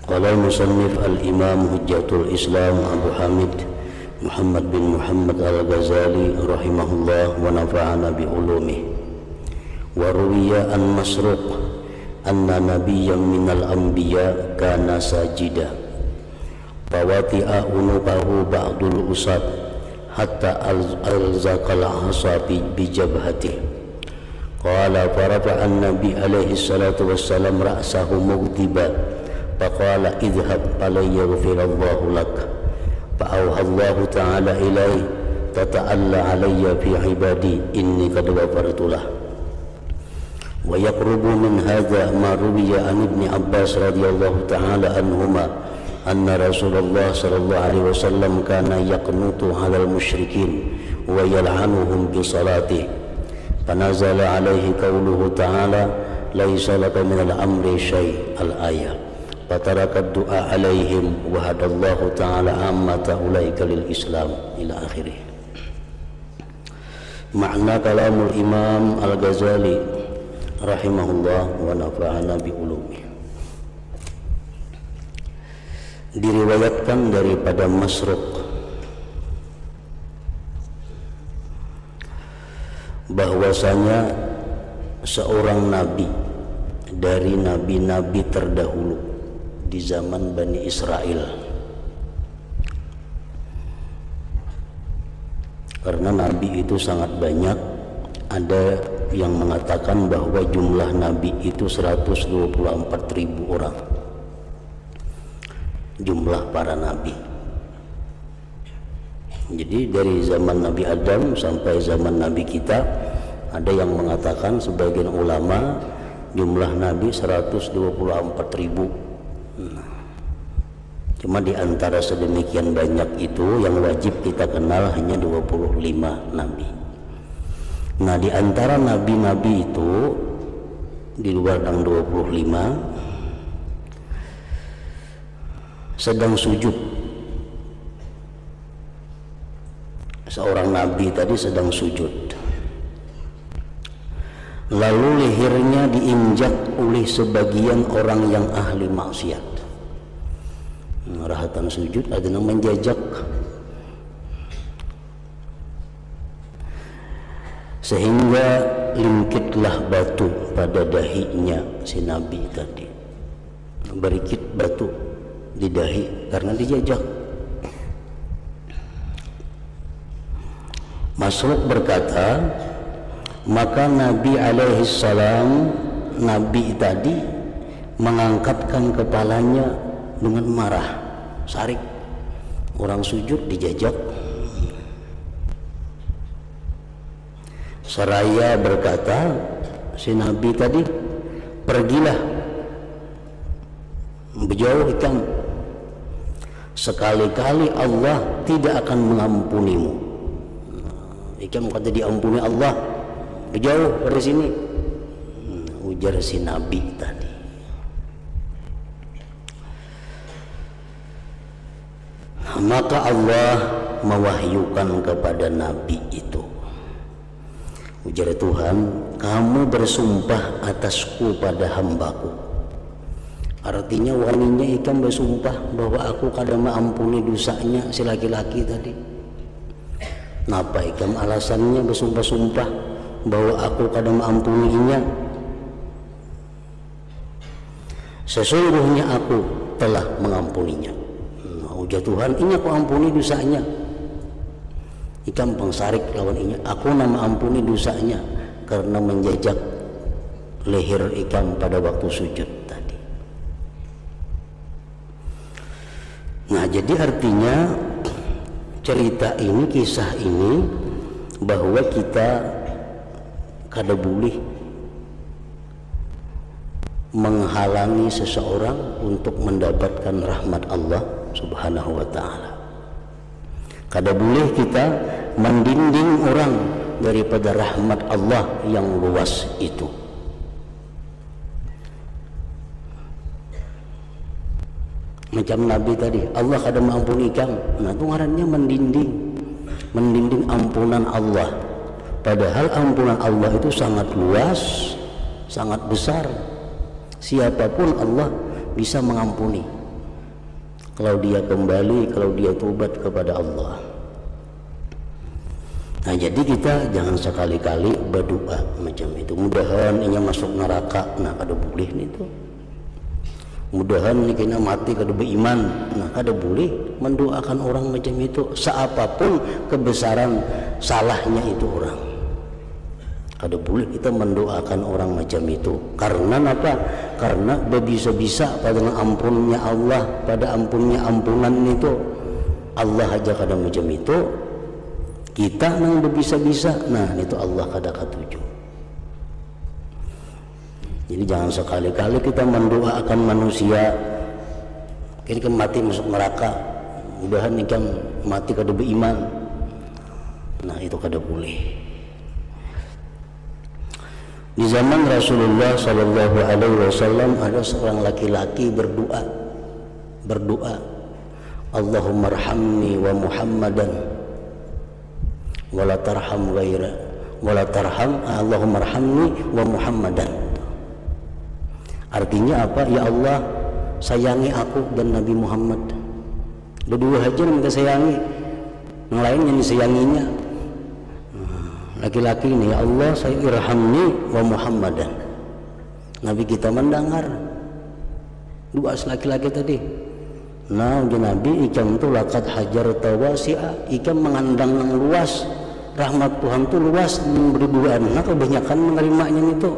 Qala al-musannif al-imam hujjatul Islam Abu Hamid Muhammad bin Muhammad al-Ghazali rahimahullah wa nafa'ana bi ulumih. Wa ruwiya an Masruq anna nabiyyan minal anbiya kana sajida fawati'a unuqahu ba'dul usad hatta alzaqal asa bi jabhatihi. Qala farafa'a an-nabi alaihi salatu wassalam ra'sahu mughdiban faqala idhhab falayya ghafirallahu lak fa'awha Allah ta'ala ilaihi tata'alla alayya fi ibadi inni qad ghafartu lah. Wa yaqrubu min hadha ma ruwiya an ibni Abbas radhiyallahu ta'ala anhuma anna Rasulullah sallallahu alaihi wasallam kana yaqnutu 'alal musyrikin wa yal'anuhum bi salatihi fanazala alaihi qawluhu ta'ala laisa laka minal amri syai' al-ayah fatarakat du'a alaihim wa hadallahu ta'ala ammata ulaika lil islam ila akhirih. Makna kalamul Imam Al-Ghazali rahimahullah wa nafa'ana bi ulumi. Diriwayatkan daripada Masruq bahwasanya seorang nabi dari nabi-nabi terdahulu di zaman Bani Israel, karena nabi itu sangat banyak. Ada yang mengatakan bahwa jumlah nabi itu 124.000 orang, jumlah para nabi. Jadi dari zaman Nabi Adam sampai zaman Nabi kita, ada yang mengatakan sebagian ulama jumlah nabi 124.000. Cuma di antara sedemikian banyak itu yang wajib kita kenal hanya 25 nabi. Nah, di antara nabi-nabi itu di luar yang 25 sedang sujud. Seorang nabi tadi sedang sujud, lalu lehernya diinjak oleh sebagian orang yang ahli maksiat. Rahatan sujud ada yang menjajak, sehingga lingkitlah batu pada dahinya si nabi tadi, berikit batu di dahi karena dijajak. Masruq berkata, maka Nabi alaihi salam, nabi tadi mengangkatkan kepalanya dengan marah, sarik. Orang sujud dijajak. Seraya berkata si nabi tadi, pergilah, berjauh kamu, sekali-kali Allah tidak akan mengampunimu. Ikam kata diampuni Allah, berjauh dari sini, ujar si nabi tadi. Maka Allah mewahyukan kepada nabi itu, ujar Tuhan, kamu bersumpah atasku pada hambaku. Artinya waninya ikam bersumpah bahwa aku kadang mengampuni dosanya si laki-laki tadi. Napa ikam alasannya bersumpah-sumpah bahwa aku kadang mengampuninya? Sesungguhnya aku telah mengampuninya. Ujar Tuhan, ini aku ampuni dosanya. Ikam pengsarik lawan ini, aku nama ampuni dosanya karena menjajak leher ikam pada waktu sujud tadi. Nah, jadi artinya cerita ini, kisah ini, bahwa kita kada boleh menghalangi seseorang untuk mendapatkan rahmat Allah Subhanahu wa ta'ala. Kada boleh kita mendinding orang daripada rahmat Allah yang luas itu. Macam Nabi tadi, Allah kada mengampuni kamu. Nah, itu ngarannya mendinding ampunan Allah. Padahal ampunan Allah itu sangat luas, sangat besar. Siapapun Allah bisa mengampuni. kalau dia kembali, kalau dia tobat kepada Allah. Nah, jadi kita jangan sekali-kali berdoa macam itu. Mudahan inya masuk neraka, nah kada boleh nih tuh. Mudahan ini kena mati kada beriman, nah kada boleh mendoakan orang macam itu. Seapapun kebesaran salahnya itu orang, kada boleh kita mendoakan orang macam itu. Karena apa? Karena bisa-bisa pada ampunnya Allah, pada ampunan itu Allah aja kada macam itu. Kita nang bisa-bisa, nah itu Allah kada katuju. Jadi jangan sekali-kali kita mendoakan manusia kini kan mati masuk neraka, mudahan ikan mati kada beriman, nah itu kada boleh. Di zaman Rasulullah Sallallahu Alaihi Wasallam ada seorang laki-laki berdoa, Allahumma arhamni wa Muhammadan wala tarham ghaira wala tarham Allahumma arhamni wa Muhammadan. Artinya apa? Ya Allah, sayangi aku dan Nabi Muhammad. Berdua aja yang kita sayangi, yang lain yang disayanginya. Laki-laki ini, ya Allah, saya irhamni wa Muhammadan. Nabi kita mendengar dua laki-laki tadi. Nah, Nabi ikam tu laqad hajar tawasi'a, ikam mengandang yang luas. Rahmat Tuhan tu luas memberi duaan. Nah, kebanyakan menerimanya itu.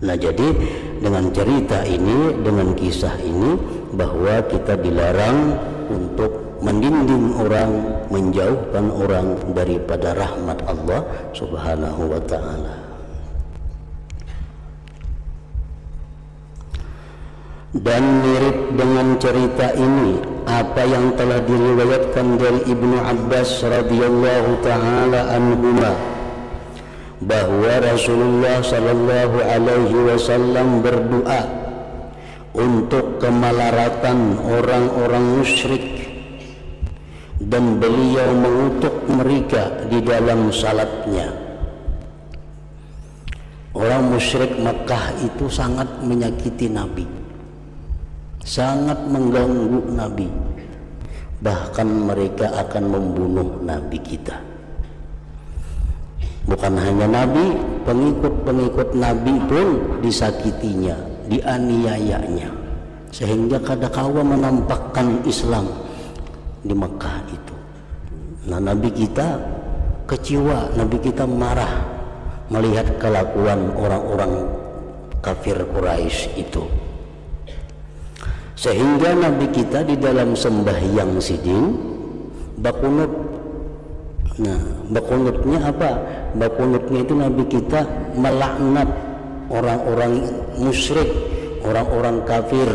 Nah, jadi dengan cerita ini, dengan kisah ini, bahwa kita dilarang untuk mendinding orang, menjauhkan orang daripada rahmat Allah Subhanahu wa ta'ala. Dan mirip dengan cerita ini apa yang telah diriwayatkan dari Ibnu Abbas radhiyallahu ta'ala anhuma, bahwa Rasulullah Sallallahu Alaihi Wasallam berdoa untuk kemelaratan orang-orang musyrik, dan beliau mengutuk mereka di dalam salatnya. Orang musyrik Makkah itu sangat menyakiti Nabi, sangat mengganggu Nabi, bahkan mereka akan membunuh Nabi kita. Bukan hanya Nabi, pengikut-pengikut Nabi pun disakitinya, dianiayanya, sehingga kadakawa menampakkan Islam di Mekah itu. Nah, Nabi kita kecewa, Nabi kita marah melihat kelakuan orang-orang kafir Quraisy itu, sehingga Nabi kita di dalam sembahyang sidin bakunut. Nah, bakunutnya apa? Bakunutnya itu Nabi kita melaknat orang-orang musyrik, orang-orang kafir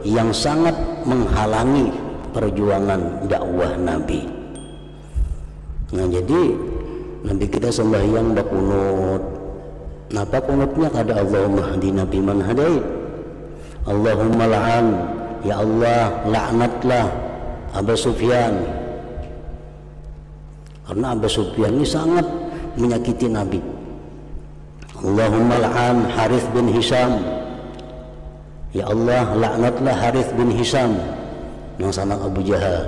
yang sangat menghalangi perjuangan dakwah Nabi. Nah, jadi Nabi kita sembahyang bakunut. Nah, bakunutnya kada Allahumma hdina biman hadait, Allahumma la'an, ya Allah laknatlah Abu Sufyan. Karena Abu Sufyan ini sangat menyakiti Nabi. Allahumma la'an Harith bin Hisham, ya Allah laknatlah Harith bin Hisham yang sanak Abu Jahal.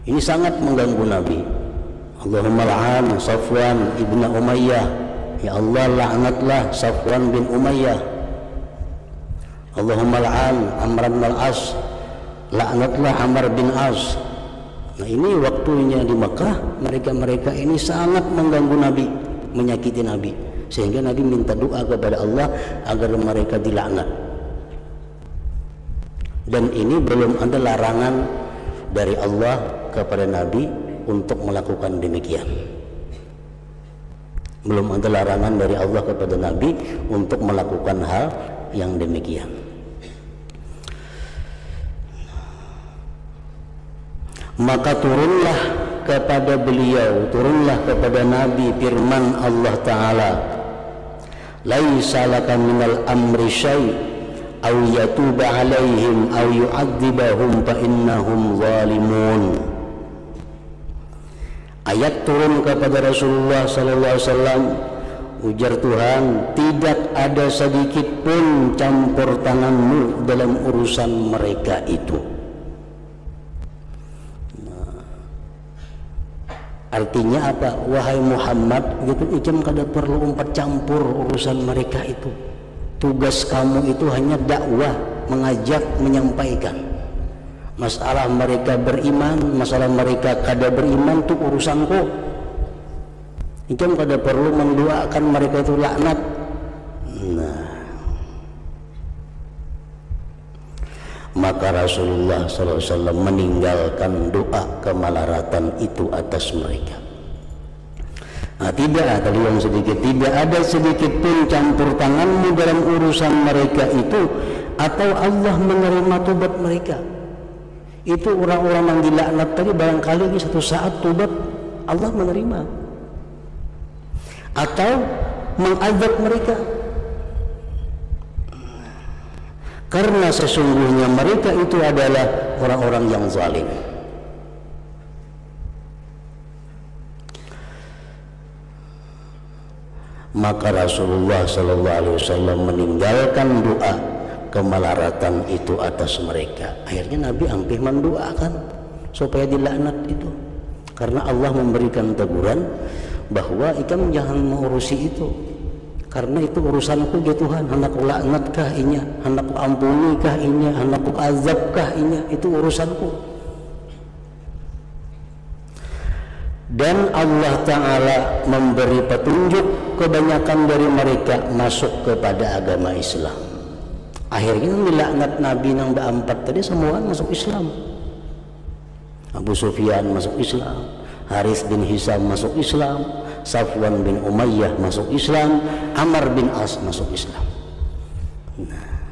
Ini sangat mengganggu Nabi. Allahumma la'an Safwan ibn Umayyah, ya Allah laknatlah Safwan bin Umayyah. Allahumma la'an Amr bin Al-As, laknatlah Amr bin As. Nah, ini waktunya di Makkah, mereka ini sangat mengganggu Nabi, menyakiti Nabi, sehingga Nabi minta doa kepada Allah agar mereka dilaknat. Dan ini belum ada larangan dari Allah kepada Nabi untuk melakukan demikian. Belum ada larangan dari Allah kepada Nabi untuk melakukan hal yang demikian. Maka turunlah kepada beliau, turunlah kepada Nabi firman Allah Ta'ala, laisa laka minal amri syai' aw yatuba alaihim aw yu'adzibahum fa innahum zalimun. Ayat turun kepada Rasulullah sallallahu alaihi wasallam, ujar Tuhan, tidak ada sedikit pun campur tanganmu dalam urusan mereka itu. Artinya apa? Wahai Muhammad, gitu ijam kada perlu umpat campur urusan mereka itu. Tugas kamu itu hanya dakwah, mengajak, menyampaikan. Masalah mereka beriman, masalah mereka kada beriman itu urusanku. Ijam kada perlu mendoakan mereka itu laknat. Nah, maka Rasulullah SAW meninggalkan doa kemelaratan itu atas mereka. Nah, tidak, tadi yang sedikit, tidak ada sedikit pun campur tanganmu dalam urusan mereka itu, atau Allah menerima tobat mereka. Itu orang-orang yang dilaknat tadi barangkali satu saat tobat Allah menerima atau mengazab mereka, karena sesungguhnya mereka itu adalah orang-orang yang zalim. Maka Rasulullah SAW meninggalkan doa kemelaratan itu atas mereka. Akhirnya Nabi hampir mendoakan supaya dilaknat itu, karena Allah memberikan teguran bahwa ikam jangan mengurusi itu, karena itu urusanku ya Tuhan. Anakku laknatkah inya, anakku ampunikah inya, anakku azabkah inya, itu urusanku. Dan Allah Ta'ala memberi petunjuk kebanyakan dari mereka masuk kepada agama Islam. Akhirnya dilaknat Nabi nang empat tadi semua masuk Islam. Abu Sufyan masuk Islam, Harits bin Hisam masuk Islam, Safwan bin Umayyah masuk Islam, Amr bin As masuk Islam. Nah,